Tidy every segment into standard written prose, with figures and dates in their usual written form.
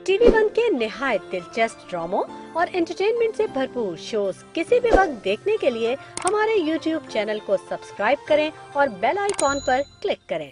TV one के निहायत दिलचस्प ड्रामों और एंटरटेनमेंट से भरपूर शोज किसी भी वक्त देखने के लिए हमारे YouTube चैनल को सब्सक्राइब करें और बेल आइकॉन पर क्लिक करें।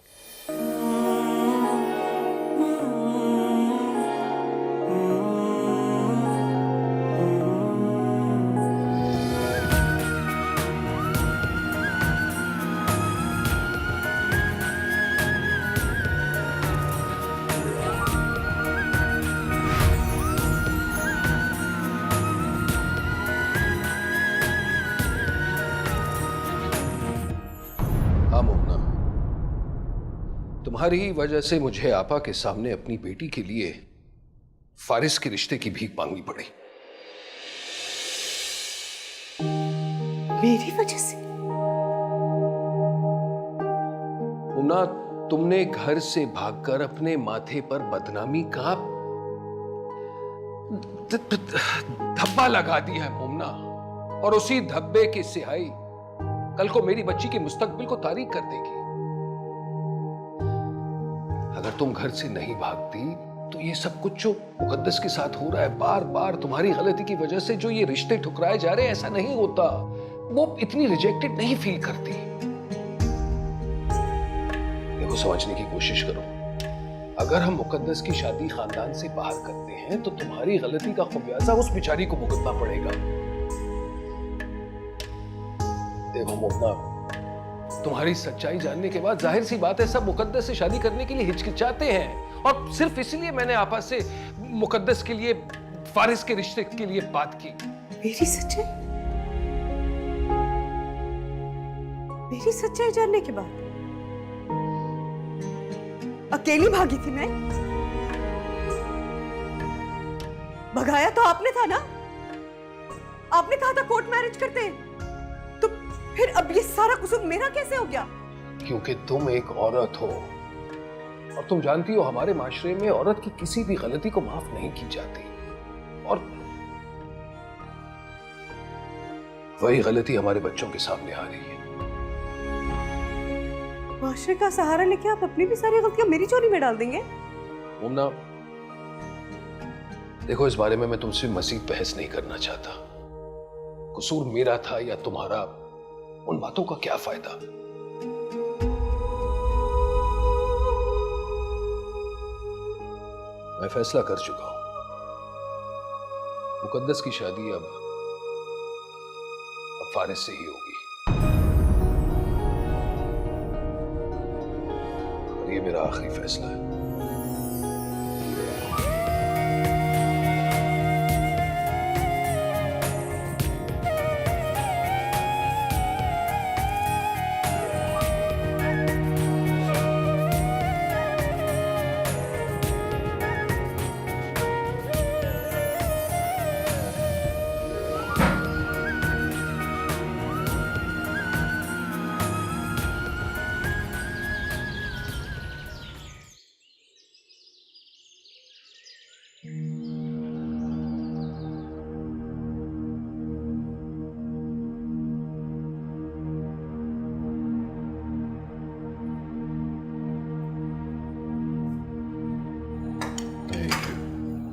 तुम्हारी वजह से मुझे आपा के सामने अपनी बेटी के लिए फारिस के रिश्ते की भीख मांगनी पड़ी। मेरी वजह से? मुन्ना, तुमने घर से भागकर अपने माथे पर बदनामी का धब्बा लगा दिया है मुन्ना, और उसी धब्बे की स्याही कल को मेरी बच्ची के मुस्तकबिल को तारीक कर देगी। अगर तुम घर से नहीं भागती तो ये सब कुछ जो मुकद्दस के साथ हो रहा है, बार बार तुम्हारी गलती की वजह से जो ये रिश्ते ठुकराए जा रहे हैं, ऐसा नहीं होता। वो इतनी रिजेक्टेड नहीं फील करती। देखो, समझने की कोशिश करो। अगर हम मुकद्दस की शादी खानदान से बाहर करते हैं तो तुम्हारी गलती का खुमियाजा उस बेचारी को भुगतना पड़ेगा। देखो मुन्ना, तुम्हारी सच्चाई जानने के बाद जाहिर सी बात है सब मुकद्दस से शादी करने के लिए हिचकिचाते हैं, और सिर्फ इसलिए मैंने आपा से मुकद्दस के लिए, फारिस के रिश्ते के लिए बात की। मेरी सच्चाई? मेरी सच्चाई जानने के बाद अकेली भागी थी मैं? भगाया तो आपने था ना? आपने कहा था कोर्ट मैरिज करते हैं, तो फिर अब ये सारा कसूर मेरा कैसे हो गया? क्योंकि तुम एक औरत हो, और तुम जानती हो हमारे माशरे में औरत की किसी भी गलती को माफ नहीं की जाती, और वही गलती हमारे बच्चों के सामने आ रही है। माशरे का सहारा लेके आप अपनी भी सारी गलतियां मेरी चोरी में डाल देंगे? मुन्ना, देखो, इस बारे में मैं तुमसे मजीद बहस नहीं करना चाहता। कसूर मेरा था या तुम्हारा, उन बातों का क्या फायदा। मैं फैसला कर चुका हूं। मुकद्दस की शादी अब फारिस से ही होगी, और ये मेरा आखिरी फैसला है।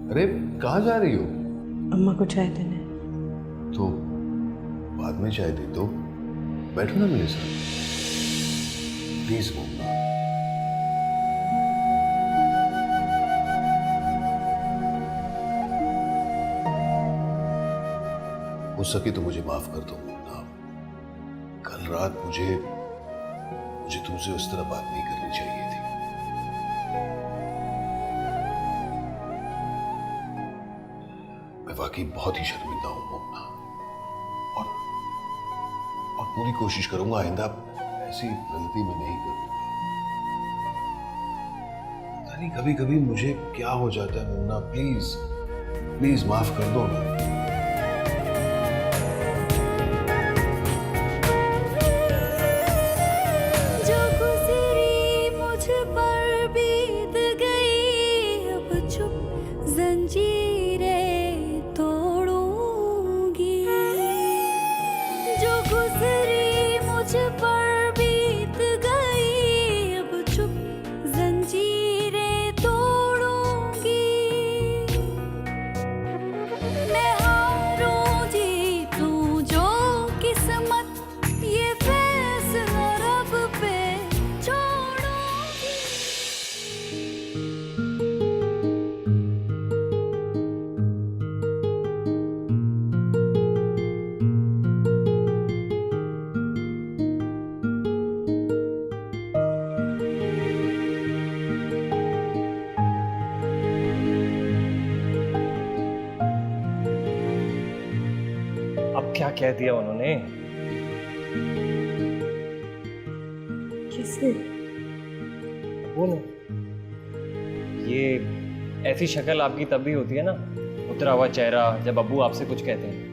अरे, कहाँ जा रही हो? अम्मा को चाय देने। तो बाद में चाय दे दो, बैठो ना मेरे साथ प्लीज। मुन्ना, हो सके तो मुझे माफ कर दो मुन्ना। कल रात मुझे तुमसे उस तरह बात नहीं करनी चाहिए थी। मैं वाकई बहुत ही शर्मिंदा हूं मुन्ना, और पूरी कोशिश करूंगा आइंदा ऐसी गलती में नहीं करूंगा। पता नहीं कभी कभी मुझे क्या हो जाता है मुन्ना, प्लीज प्लीज माफ कर दो ना। क्या कह दिया उन्होंने? किसने? वो ना, ये ऐसी शक्ल आपकी तब भी होती है ना, उतरा हुआ चेहरा, जब अब्बू आपसे कुछ कहते हैं।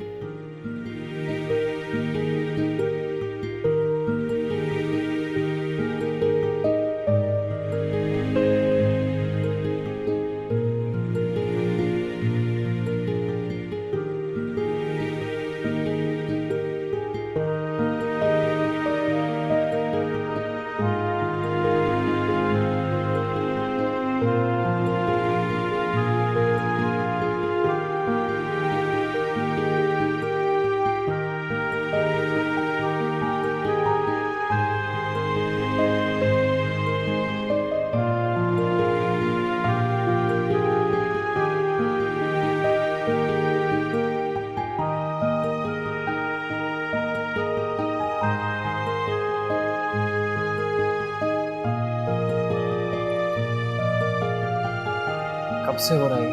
कब से हो रहा है?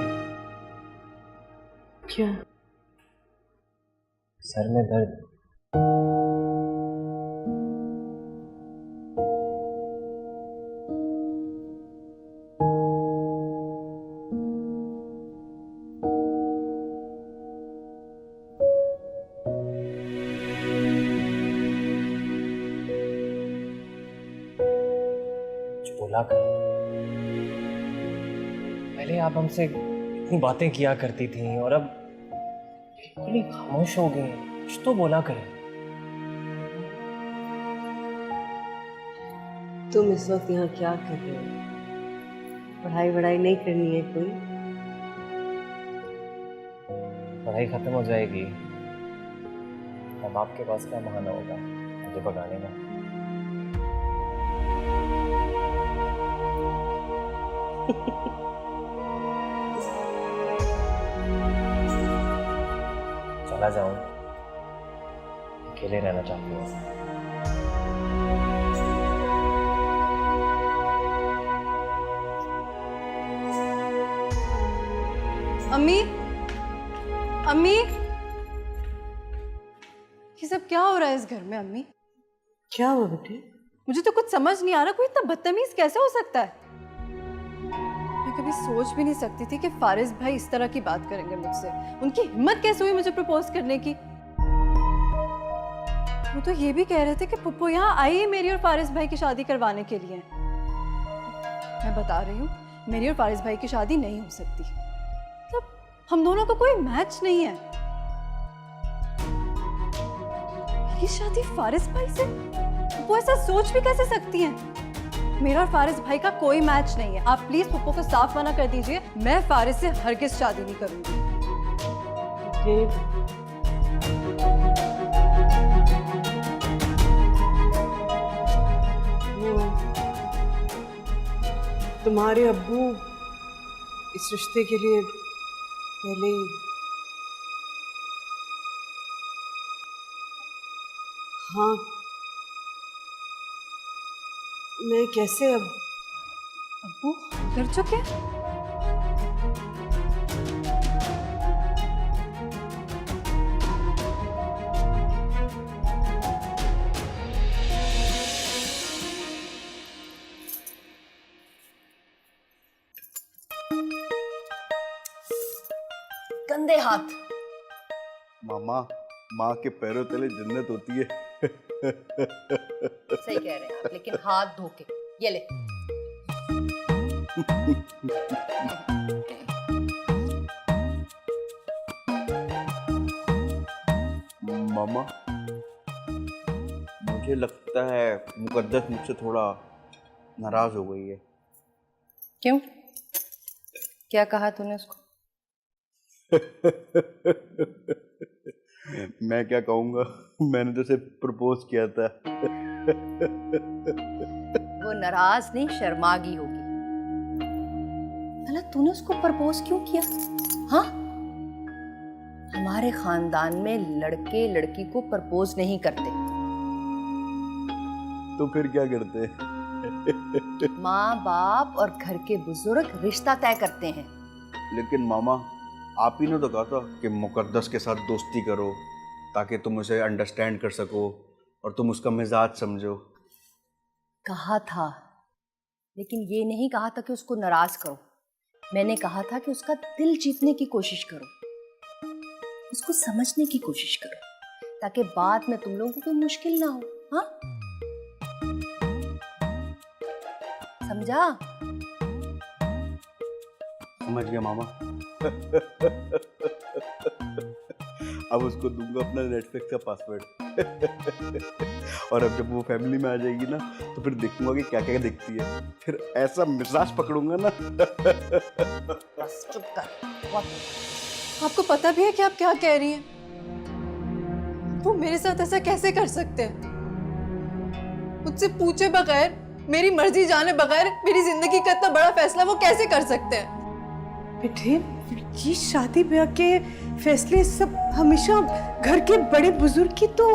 क्या? सर में दर्द। कुछ बोला कर। पहले आप हमसे इतनी बातें किया करती थी और अब बिल्कुल ही खामोश हो गए। कुछ तो बोला करें। तुम इस वक्त यहाँ क्या कर रहे हो? पढ़ाई वढ़ाई नहीं करनी है कोई? पढ़ाई खत्म हो जाएगी तब आपके पास क्या बहाना होगा मुझे भगाने का? चला जाऊं, अकेले रहना चाहती हूँ। अम्मी, अम्मी, ये सब क्या हो रहा है इस घर में? अम्मी, क्या हुआ बेटे? मुझे तो कुछ समझ नहीं आ रहा, कोई इतना बदतमीज कैसे हो सकता है? मैं कभी सोच भी नहीं सकती थी कि फारिस भाई इस तरह की बात करेंगे मुझसे। उनकी हिम्मत कैसे हुई मुझे प्रपोज करने की? वो तो ये भी कह रहे थे कि पुप्पो यहाँ आई है मेरी और फारिस भाई की शादी करवाने के लिए। मैं बता रही हूँ, मेरी और फारिस भाई की शादी नहीं हो सकती। मतलब हम दोनों का कोई मैच नहीं है। मेरी शादी फारिस भाई से? वो ऐसा सोच भी कैसे सकती हैं? मेरा और फारिस भाई का कोई मैच नहीं है। आप प्लीज पुप्पो को साफ मना कर दीजिए, मैं फारिस से हरगिज शादी नहीं करूंगी। तुम्हारे अब्बू इस रिश्ते के लिए पहले ही हाँ, मैं कैसे अब? अब्बू कर चुके? गंदे हाथ। मामा, माँ के पैरों तले जन्नत होती है। सही कह रहे हैं आप, लेकिन हाथ धो के। ये ले। मामा, मुझे लगता है मुकद्दस मुझसे थोड़ा नाराज हो गई है। क्यों? क्या कहा तूने उसको? मैं क्या कहूँगा, मैंने तो उसे प्रपोज किया था। वो नाराज नहीं, शर्मा गई होगी। भला तूने उसको प्रपोज क्यों किया? हाँ, हमारे खानदान में लड़के लड़की को प्रपोज नहीं करते। तो फिर क्या करते? माँ बाप और घर के बुजुर्ग रिश्ता तय करते हैं। लेकिन मामा, आप ही ने तो कहा था कि मुकद्दस के साथ दोस्ती करो, ताकि तुम उसे अंडरस्टैंड कर सको और तुम उसका मिजाज समझो। कहा था, लेकिन ये नहीं कहा था कि उसको नाराज करो। मैंने कहा था कि उसका दिल जीतने की कोशिश करो, उसको समझने की कोशिश करो, ताकि बाद में तुम लोगों को कोई मुश्किल ना हो। हाँ, समझा? समझ गया मामा। अब उसको दूंगा अपना नेटफ्लिक्स का पासवर्ड। और अब जब वो फैमिली में आ जाएगी ना, तो फिर देखूंगा कि क्या क्या देखती है, फिर ऐसा मिजाज पकड़ूंगा ना। बस चुप कर। आपको पता भी है कि आप क्या कह रही हैं? वो मेरे साथ ऐसा कैसे कर सकते हैं? मुझसे पूछे बगैर, मेरी मर्जी जाने बगैर मेरी जिंदगी का इतना बड़ा फैसला वो कैसे कर सकते हैं? बेटे, ये शादी ब्याह के फैसले सब हमेशा घर के बड़े बुजुर्ग की, तो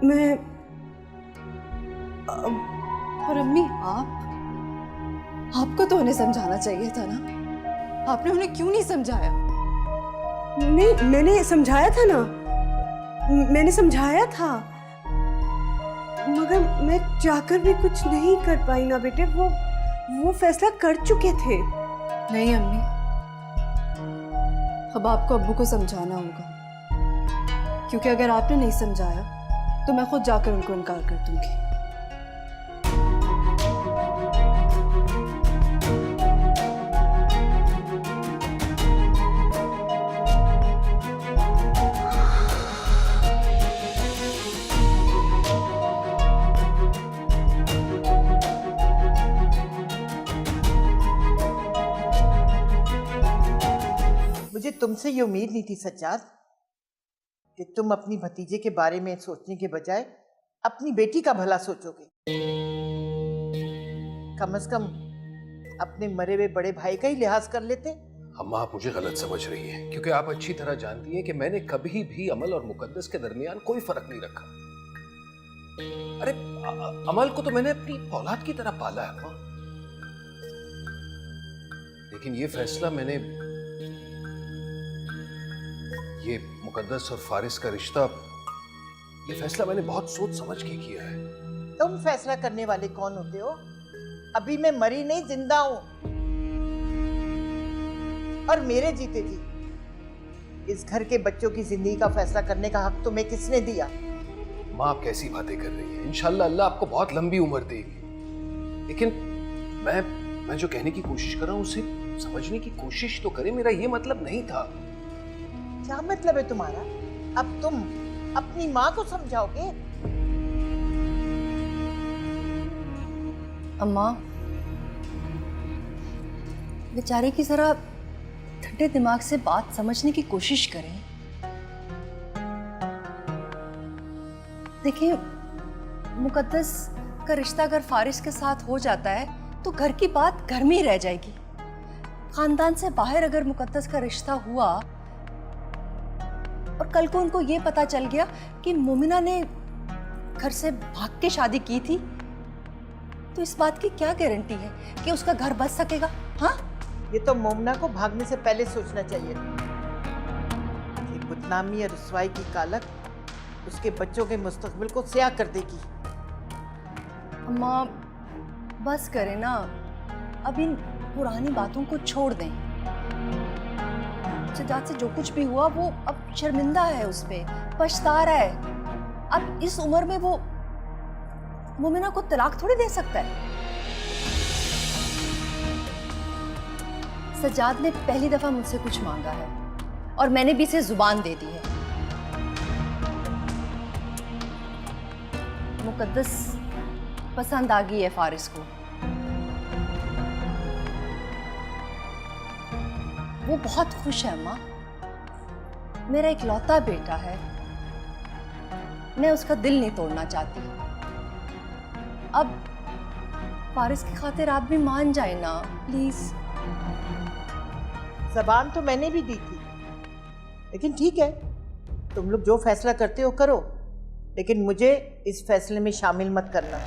मैं और अम्मी, आपको तो उन्हें समझाना चाहिए था ना। आपने उन्हें क्यों नहीं समझाया? नहीं, मैंने समझाया था ना, मैंने समझाया था, मगर मैं चाहकर भी कुछ नहीं कर पाई ना बेटे। वो फैसला कर चुके थे। नहीं अम्मी, अब आपको अब्बू को समझाना होगा, क्योंकि अगर आपने नहीं समझाया तो मैं खुद जाकर उनको इनकार कर दूंगी। मुझे तुमसे ये उम्मीद नहीं थी सज्जाद कि तुम अपनी भतीजे के बारे में सोचने के बजाय अपनी बेटी का भला सोचोगे। कम से कम अपने मरे हुए बड़े भाई का ही लिहाज कर लेते। अम्मा, आप मुझे गलत समझ रही हैं, क्योंकि आप अच्छी तरह जानती हैं कि मैंने कभी भी अमल और मुकद्दस के दरमियान कोई फर्क नहीं रखा। अरे अमल को तो मैंने अपनी औलाद की तरह पाला है अम्मा, लेकिन ये फैसला मैंने, ये मुकद्दस और फारिस का रिश्ता, ये फैसला मैंने बहुत सोच समझ के किया है। तुम फैसला करने वाले कौन होते हो? अभी मैं मरी नहीं, जिंदा हूं, और मेरे जीते जी इस घर के बच्चों की जिंदगी का फैसला करने का हक तुम्हें किसने दिया? माँ, आप कैसी बातें कर रही हैं? इंशाल्लाह अल्लाह आपको बहुत लंबी उम्र देगी, लेकिन मैं जो कहने की कोशिश कर रहा हूँ उसे समझने की कोशिश तो करें। मेरा ये मतलब नहीं था। क्या मतलब है तुम्हारा? अब तुम अपनी माँ को समझाओगे? अम्मा, बेचारे की जरा ठंडे दिमाग से बात समझने की कोशिश करें। देखिए, मुकद्दस का रिश्ता अगर फारिस के साथ हो जाता है तो घर की बात घर में ही रह जाएगी। खानदान से बाहर अगर मुकद्दस का रिश्ता हुआ और कल को उनको ये पता चल गया कि मोमिना ने घर से भाग के शादी की थी, तो इस बात की क्या गारंटी है कि उसका घर बच सकेगा? हाँ, ये तो मोमिना को भागने से पहले सोचना चाहिए। ये बदनामी और रुसवाई की कालक उसके बच्चों के मुस्तकबिल को स्याह कर देगी। अम्मा, बस करें ना, अब इन पुरानी बातों को छोड़ दें। सज्जाद से जो कुछ भी हुआ वो अब शर्मिंदा है, उस पे पछता रहा है। अब इस उम्र में वो मोमिना को तलाक थोड़ी दे सकता है। सज्जाद ने पहली दफा मुझसे कुछ मांगा है और मैंने भी इसे जुबान दे दी है। मुकद्दस पसंद आ गई है फारिस को। वो बहुत खुश है अम्मा, मेरा इकलौता बेटा है, मैं उसका दिल नहीं तोड़ना चाहती। अब फारिस की खातिर आप भी मान जाए ना प्लीज। जबान तो मैंने भी दी थी, लेकिन ठीक है, तुम लोग जो फैसला करते हो करो, लेकिन मुझे इस फैसले में शामिल मत करना।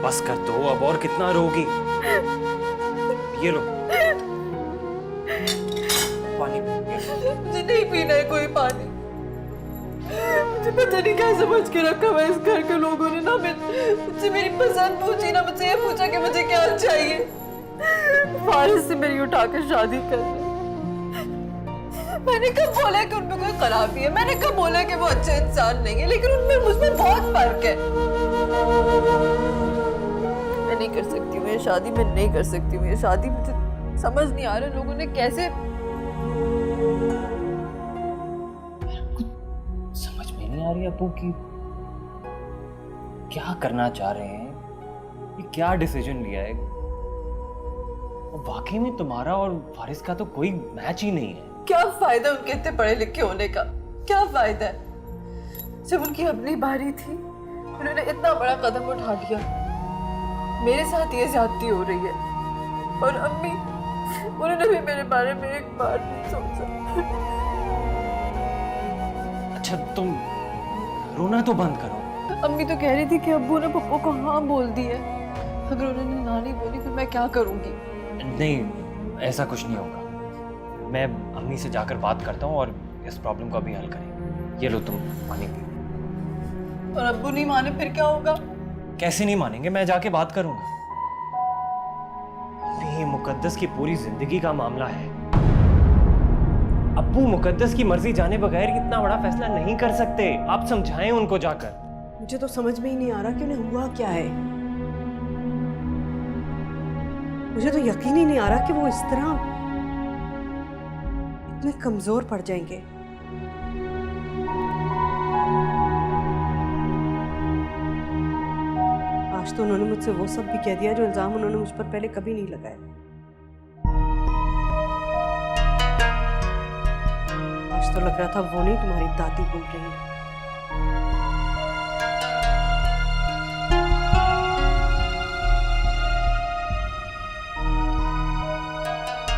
बस कर दो, अब और कितना रोगी। ये लो पानी। मुझे नहीं पीना है कोई पानी। मुझे पता नहीं क्या समझ के रखा हुआ इस घर के लोगों ने ना। मुझसे मेरी पसंद पूछी ना, मुझसे ये पूछा कि मुझे क्या चाहिए। फारिस से मेरी उठा कर शादी कर ली। मैंने कब बोला कि उनमें कोई खराबी है, मैंने कब बोला कि वो अच्छे इंसान नहीं है, लेकिन उनमें मुझमें बहुत फर्क है। मैं नहीं कर सकती हूँ ये शादी, मैं नहीं कर सकती हूँ ये शादी। मुझे समझ नहीं आ रहा लोगों ने कैसे। समझ में नहीं आ रही अब्बू की क्या करना चाह रहे हैं, ये क्या डिसीजन लिया है। वाकई में तुम्हारा और फारिस का तो कोई मैच ही नहीं है। क्या फायदा उनके इतने पढ़े लिखे होने का, क्या फायदा है। जब उनकी अपनी बारी थी उन्होंने इतना बड़ा कदम उठा लिया। मेरे साथ ये ज्यादती हो रही है। और अम्मी, उन्होंने भी मेरे बारे में एक बार नहीं सोचा। अच्छा तुम रोना तो बंद करो। अम्मी तो कह रही थी कि अब्बू ने पप्पू को हाँ बोल दी है। अगर उन्होंने ना नहीं बोली फिर मैं क्या करूंगी। नहीं, ऐसा कुछ नहीं होगा। मैं अम्मी से जाकर बात करता हूँ और इस प्रॉब्लम का भी हल करेंगे। ये लो तुम पानी पी। और अब्बू नहीं माने फिर क्या होगा? कैसे नहीं मानेंगे, मैं जाके बात करूंगा। ये मुकद्दस की पूरी जिंदगी का मामला है। अब्बू मुकद्दस की मर्जी जाने बगैर इतना बड़ा फैसला नहीं कर सकते। आप समझाएं उनको जाकर। मुझे तो समझ में ही नहीं आ रहा कि उन्हें हुआ क्या है। मुझे तो यकीन ही नहीं आ रहा कि वो इस तरह इतने कमजोर पड़ जाएंगे। आज तो उन्होंने मुझसे वो सब भी कह दिया जो इल्जाम उन्होंने मुझ पर पहले कभी नहीं लगाए। आज तो लग रहा था वो नहीं तुम्हारी दादी बोल रही है।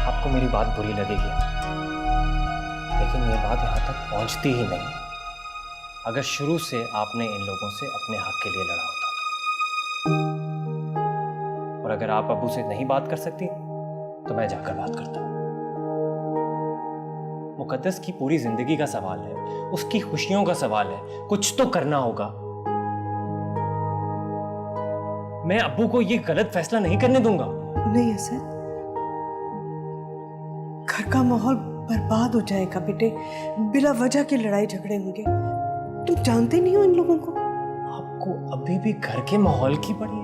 आपको मेरी बात बुरी लगेगी, लेकिन ये बात यहाँ तक पहुँचती ही नहीं अगर शुरू से आपने इन लोगों से अपने हक के लिए लड़ा होता तो। और अगर आप अब्बू से नहीं बात कर सकती तो मैं जाकर बात करता हूँ। मुकद्दस की पूरी जिंदगी का सवाल है, उसकी खुशियों का सवाल है, कुछ तो करना होगा। मैं अब्बू को ये गलत फैसला नहीं करने दूंगा। नहीं असद, घर का माहौल बर्बाद हो जाएगा बेटे। बिला वजह के लड़ाई झगड़े होंगे। तुम जानते नहीं हो इन लोगों को। आपको अभी भी घर के माहौल की पड़ी है।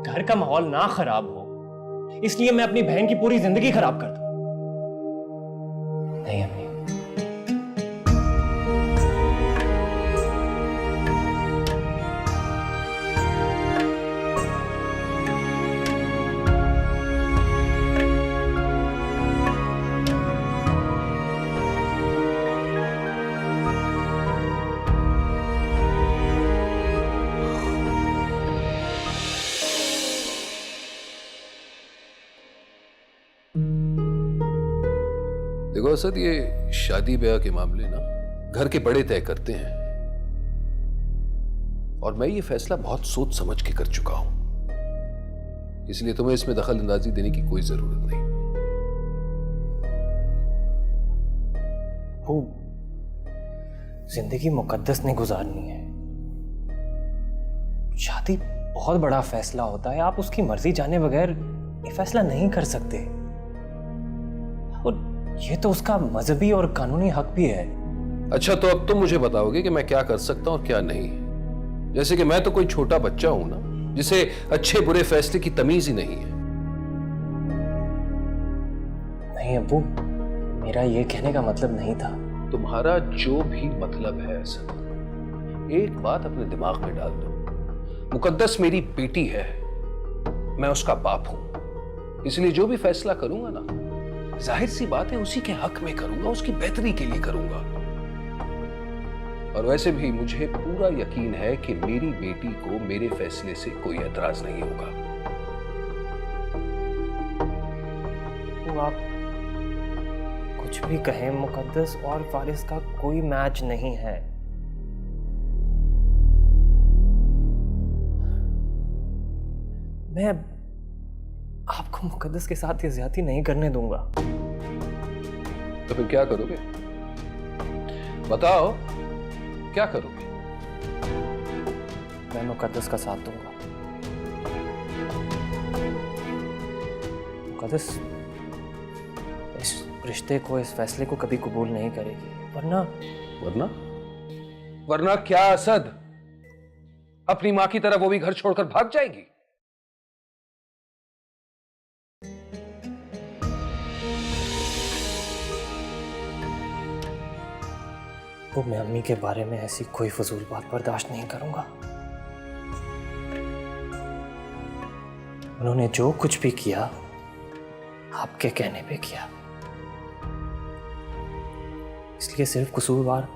घर का माहौल ना खराब हो इसलिए मैं अपनी बहन की पूरी जिंदगी खराब कर दूं। नहीं अम्मी, देखो असद, ये शादी ब्याह के मामले ना घर के बड़े तय करते हैं, और मैं ये फैसला बहुत सोच समझ के कर चुका हूं, इसलिए तुम्हें इसमें दखल अंदाजी देने की कोई जरूरत नहीं। वो जिंदगी मुकद्दस ने गुजारनी है। शादी बहुत बड़ा फैसला होता है, आप उसकी मर्जी जाने बगैर ये फैसला नहीं कर सकते। और ये तो उसका मजहबी और कानूनी हक भी है। अच्छा, तो अब तुम मुझे बताओगे कि मैं क्या कर सकता हूं और क्या नहीं। जैसे कि मैं तो कोई छोटा बच्चा हूं ना, जिसे अच्छे बुरे फैसले की तमीज ही नहीं है। नहीं अब्बू, मेरा ये कहने का मतलब नहीं था। तुम्हारा जो भी मतलब है असद, एक बात अपने दिमाग में डाल दो, मुकद्दस मेरी बेटी है, मैं उसका बाप हूं, इसलिए जो भी फैसला करूंगा ना, जाहिर सी बात है उसी के हक में करूंगा, उसकी बेहतरी के लिए करूंगा। और वैसे भी मुझे पूरा यकीन है कि मेरी बेटी को मेरे फैसले से कोई एतराज नहीं होगा। तो आप कुछ भी कहें, मुकद्दस और फारिस का कोई मैच नहीं है। मैं आपको मुकद्दस के साथ ये ज्यादती नहीं करने दूंगा। तो फिर क्या करोगे? बताओ, क्या करोगे? मैं मुकद्दस का साथ दूंगा। मुकद्दस इस रिश्ते को, इस फैसले को कभी कबूल नहीं करेगी, वरना वरना वरना क्या असद? अपनी मां की तरह वो भी घर छोड़कर भाग जाएगी? तो मैं अम्मी के बारे में ऐसी कोई फजूल बात बर्दाश्त नहीं करूंगा। उन्होंने जो कुछ भी किया आपके कहने पे किया, इसलिए सिर्फ कसूरवार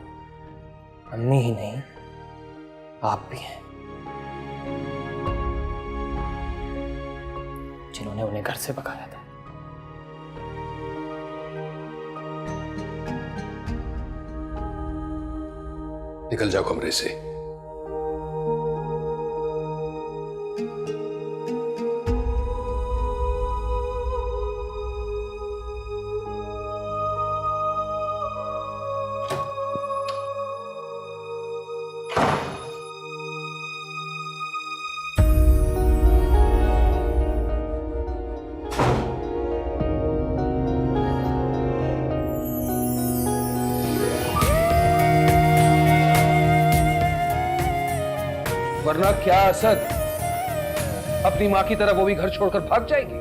अम्मी ही नहीं, आप भी हैं, जिन्होंने उन्हें घर से भगाया था। निकल जाओ कमरे से। वरना क्या असद? अपनी मां की तरह वो भी घर छोड़कर भाग जाएगी?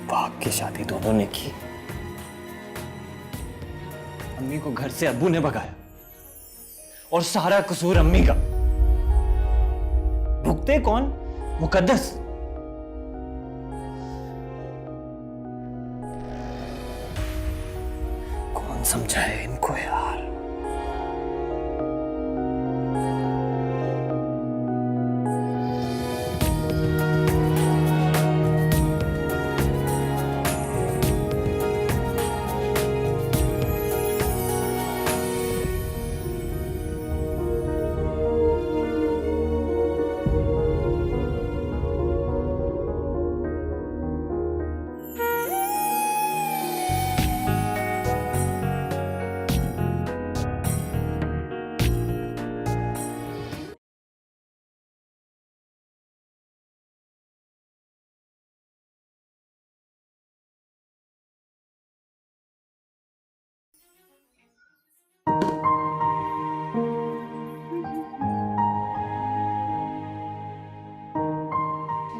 भाग की शादी दोनों ने की, अम्मी को घर से अब्बू ने भगाया, और सारा कसूर अम्मी का। भुगते कौन? मुकद्दस। कौन समझाए इनको यार?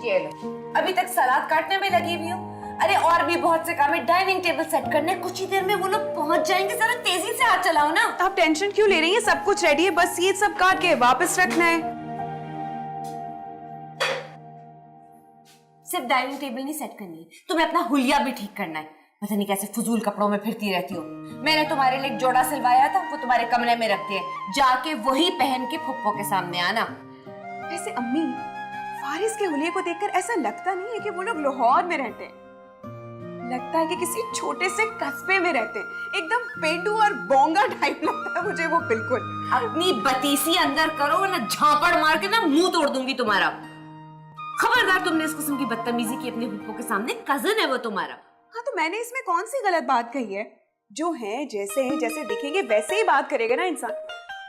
ये लो, अभी तक सलाद काटने में लगी हुई हूँ। अरे और भी बहुत से काम है, डाइनिंग टेबल सेट करने, कुछ ही देर में वो लोग पहुंच जाएंगे, जरा तेजी से हाथ चलाओ ना। आप टेंशन क्यों ले रही हैं? सब कुछ रेडी है, बस ये सब काट के वापस रखना है। सिर्फ डाइनिंग टेबल नहीं सेट करनी है, तुम्हें अपना हुलिया भी ठीक करना है। पता नहीं कैसे फजूल कपड़ों में फिरती रहती हो। मैंने तुम्हारे लिए एक जोड़ा सिलवाया था, वो तुम्हारे कमरे में रख दिए, जाके वही पहन के फुप्पो के सामने आना। वैसे अम्मी, फारिस के हुलिये को देखकर ऐसा लगता नहीं है कि वो लोग लाहौर में रहते हैं, लगता है कि किसी छोटे से कस्बे में रहते हैं। एकदम पेंडू और बोंगा टाइप लगता है मुझे वो बिल्कुल। अपनी बतीसी अंदर करो वरना झापड़ मार के ना मुंह तोड़ दूंगी तुम्हारा। खबरदार तुमने इस किस्म की बदतमीजी की अपने फुप्पो के सामने, कजन है वो तुम्हारा। हाँ तो मैंने इसमें कौन सी गलत बात कही है? जो है जैसे दिखेंगे वैसे ही बात करेगा ना इंसान।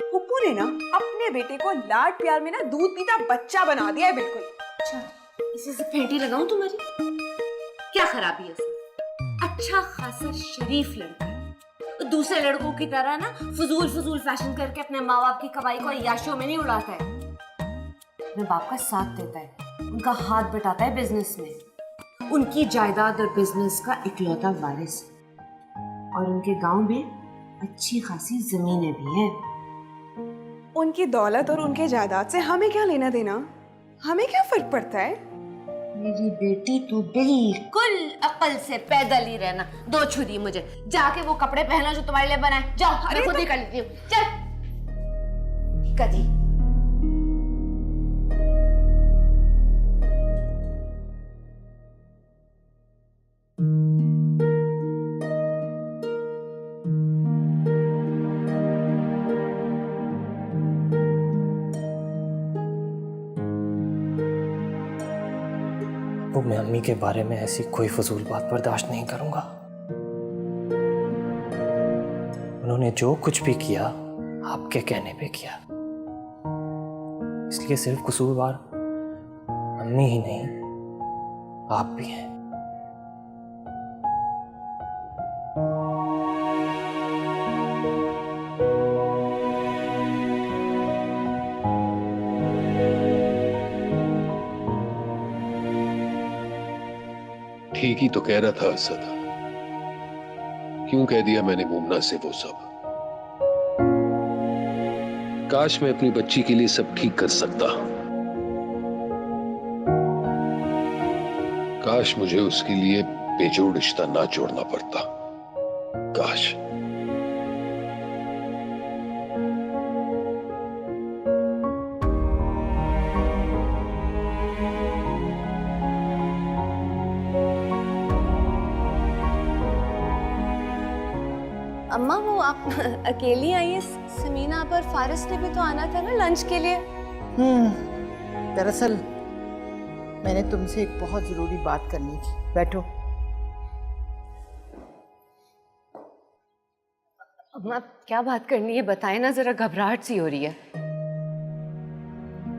फुप्पू ने ना अपने बेटे को लाड प्यार में ना दूध पीता बच्चा बना दिया है बिल्कुल। अच्छा, इसी से फेंटी लगाऊं तुम्हारी? क्या खराबी है उसमें? अच्छा खासा शरीफ लड़का है, दूसरे लड़कों की तरह ना फजूल फैशन करके अपने माँ बाप की कमाई को अय्याशियों में नहीं उड़ाता है। अपने बाप का साथ देता है, उनका हाथ बटाता है बिजनेस में, उनकी जायदाद और बिजनेस का इकलौता वारिस, और उनके गांव में अच्छी खासी जमीनें भी हैं। उनकी दौलत और उनके जायदाद से हमें क्या लेना देना? हमें क्या फर्क पड़ता है? मेरी बेटी तू बिल्कुल अकल से पैदल ही रहना। दो छुरी मुझे, जाके वो कपड़े पहनो जो तुम्हारे लिए बनाए। जाओ, मैं खुद ही कर लेती हूँ। चल। कभी। वो मैं अम्मी के बारे में ऐसी कोई फजूल बात बर्दाश्त नहीं करूंगा। उन्होंने जो कुछ भी किया आपके कहने पे किया, इसलिए सिर्फ कसूरवार अम्मी ही नहीं, आप भी हैं। ठीक ही तो कह रहा था असद। क्यों कह दिया मैंने मुमना से वो सब? काश मैं अपनी बच्ची के लिए सब ठीक कर सकता। काश मुझे उसके लिए बेजोड़ रिश्ता ना जोड़ना पड़ता। काश। अम्मा वो आप अकेली आई है? समीना पर फारिस ने भी तो आना था ना लंच के लिए। दरअसल मैंने तुमसे एक बहुत जरूरी बात करनी थी। बैठो। अम्मा क्या बात करनी है, बताएं ना, जरा घबराहट सी हो रही है।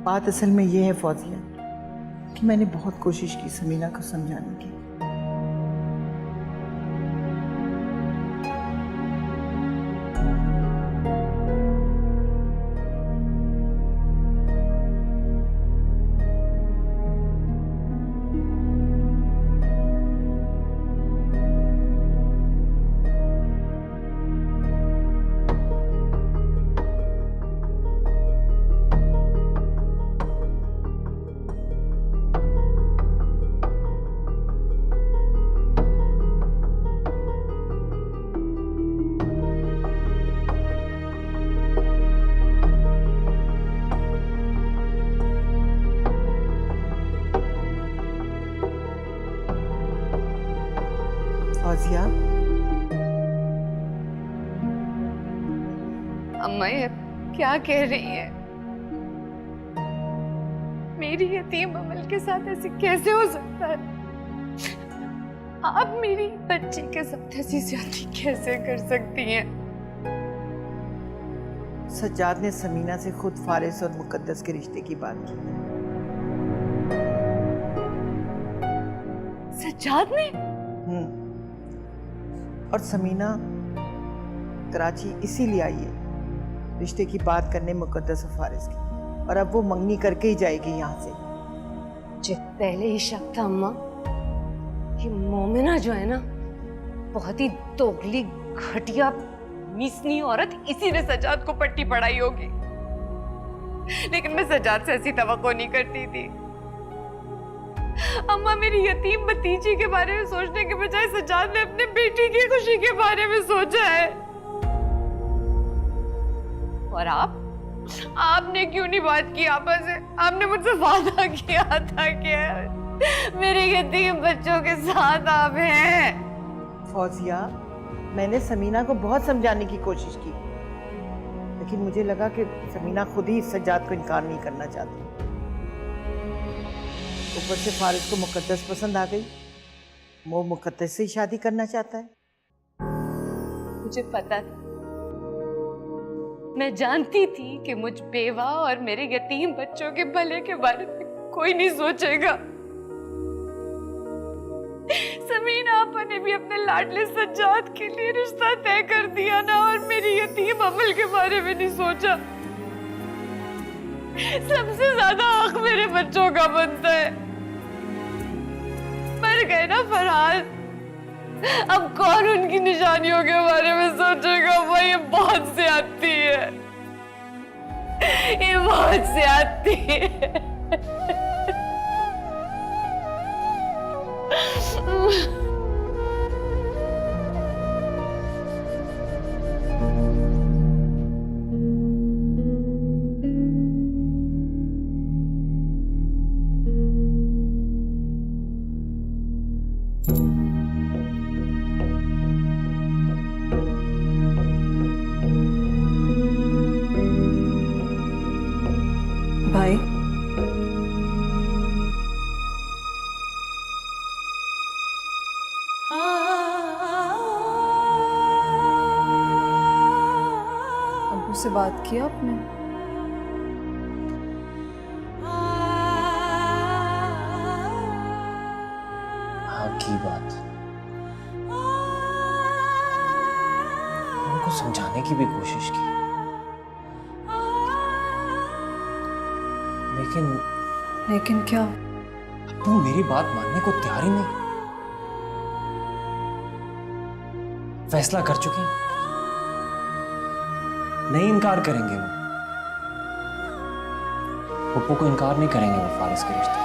बात असल में ये है फौजिया कि मैंने बहुत कोशिश की समीना को समझाने की। फौजिया, अम्मा ये क्या कह रही है? मेरी यतीम अमल के साथ ऐसे कैसे हो सकता है? आप मेरी बच्ची के साथ ऐसी ज्यादती कैसे कर सकती हैं? सज्जाद ने समीना से खुद फारिस और मुकद्दस के रिश्ते की बात की। सज्जाद ने? और समीना कराची इसीलिए आई है रिश्ते की बात करने मुकद्दस और फारिस की, और अब वो मंगनी करके ही जाएगी यहाँ से। मुझे पहले ही शक था अम्मा कि मोमिना जो है ना, बहुत ही दोगली घटिया मीसनी औरत, इसी ने सज्जाद को पट्टी पढ़ाई होगी। लेकिन मैं सज्जाद से ऐसी तवक्को नहीं करती थी। अम्मा मेरी यतीम भतीजी के बारे में सोचने के बजाय सज्जाद ने अपने बेटी की खुशी के बारे में सोचा है। और आपने क्यों नहीं बात की आपस में? आपने मुझसे वादा किया था कि मेरे यतीम बच्चों के साथ आप हैं। फौजिया, मैंने समीना को बहुत समझाने की कोशिश की, लेकिन मुझे लगा कि समीना खुद ही सज्जाद को इनकार नहीं करना चाहती। ऊपर से फारिस को मुकद्दस पसंद आ गई, वो मुकद्दस से ही शादी करना चाहता है। मुझे पता था, मैं जानती थी कि मुझ बेवा और मेरे यतीम बच्चों के भले के बारे में कोई नहीं सोचेगा। समीना आपा ने भी अपने लाडले सज्जाद के लिए रिश्ता तय कर दिया ना, और मेरी यतीम अमल के बारे में नहीं सोचा। सबसे ज्यादा हक मेरे बच्चों का बनता है। मर गए ना फरहाद, अब कौन उनकी निशानियों के बारे में सोचेगा? भाई ये बहुत ज्यादती है, ये बहुत ज्यादती है। अब्बू से बात किया आपने? हाँ की बात, उनको समझाने की भी कोशिश की, लेकिन क्या? अब्बू मेरी बात मानने को तैयार ही नहीं। फैसला कर चुके हैं, नहीं इनकार करेंगे वो। पप्पू को इनकार नहीं करेंगे वो फारिस के रिश्ते।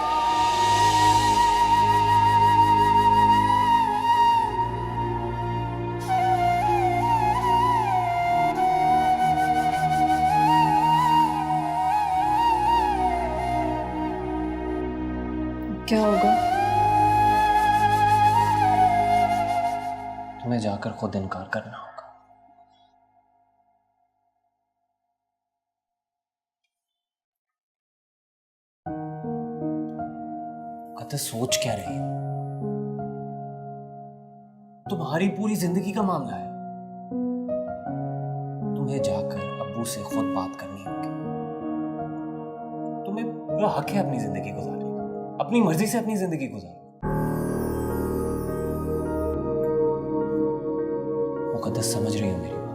क्या होगा? तुम्हें जाकर खुद इनकार करना होगा। कहते सोच क्या रही हो? तुम्हारी पूरी जिंदगी का मामला है, तुम्हें जाकर अब्बू से खुद बात करनी होगी। तुम्हें पूरा हक है अपनी जिंदगी गुजारने का, अपनी मर्जी से अपनी जिंदगी गुजारो। मुकद्दस समझ रही हो मेरी बात?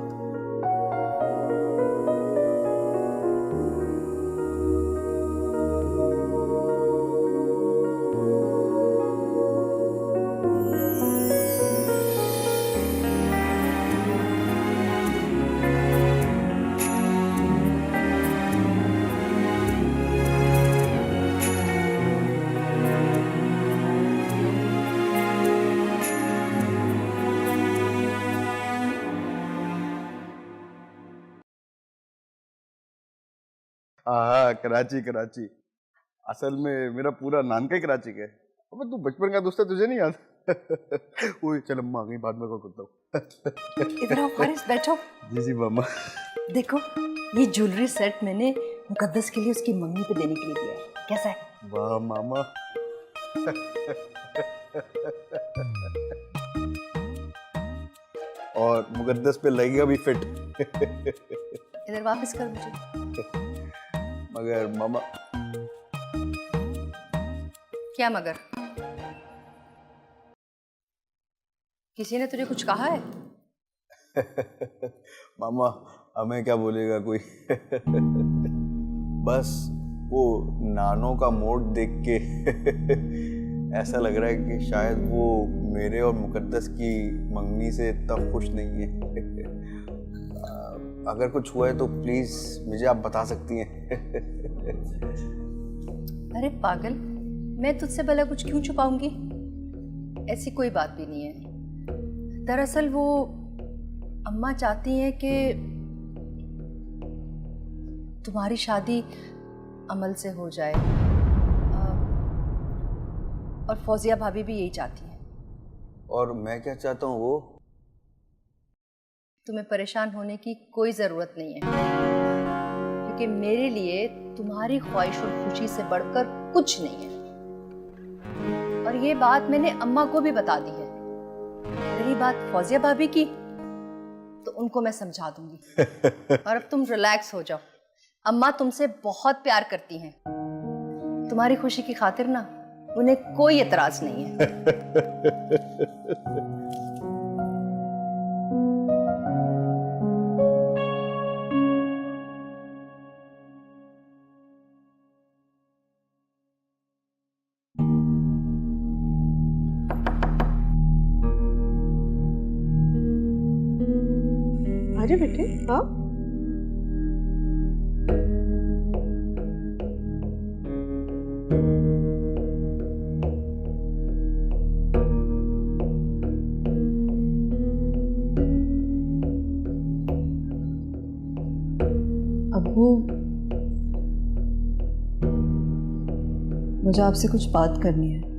हाँ, कराची कराची। असल में मेरा पूरा नानका ही कराची का है। अबे तू बचपन का दोस्त है, तुझे नहीं याद? ओए चल अम्मा आ गई, बाद में कॉल करता हूँ। इधर आओ फारिस, बैठो। जी जी मामा। देखो ये ज्वेलरी सेट मैंने मुकद्दस के लिए उसकी मम्मी पे देने के लिए दिया है, कैसा है? वाह मामा। और मुकद्दस पे लगेगा भी फिट। इधर वापस कर मुझे। मगर मामा। क्या मगर? किसी ने तुझे कुछ कहा है? मामा हमें क्या बोलेगा कोई। बस वो नानो का मोड देख के ऐसा लग रहा है कि शायद वो मेरे और मुकद्दस की मंगनी से इतना खुश नहीं है। अगर कुछ हुआ है तो प्लीज मुझे आप बता सकती हैं। अरे पागल, मैं तुझसे भला कुछ क्यों छुपाऊंगी? ऐसी कोई बात भी नहीं है। दरअसल वो अम्मा चाहती हैं कि तुम्हारी शादी अमल से हो जाए, और फौजिया भाभी भी यही चाहती हैं। और मैं क्या चाहता हूँ वो? तुम्हें परेशान होने की कोई ज़रूरत नहीं है, क्योंकि मेरे लिए तुम्हारी ख्वाहिश और खुशी से बढ़कर कुछ नहीं है। और ये बात मैंने अम्मा को भी बता दी है। रही बात फौजिया भाभी की, तो उनको मैं समझा दूंगी। और अब तुम रिलैक्स हो जाओ। अम्मा तुमसे बहुत प्यार करती हैं। तुम्हारी खुशी की खातिर ना उन्हें कोई एतराज नहीं है। अरे बेटे, हाँ अब्बू, मुझे आपसे कुछ बात करनी है।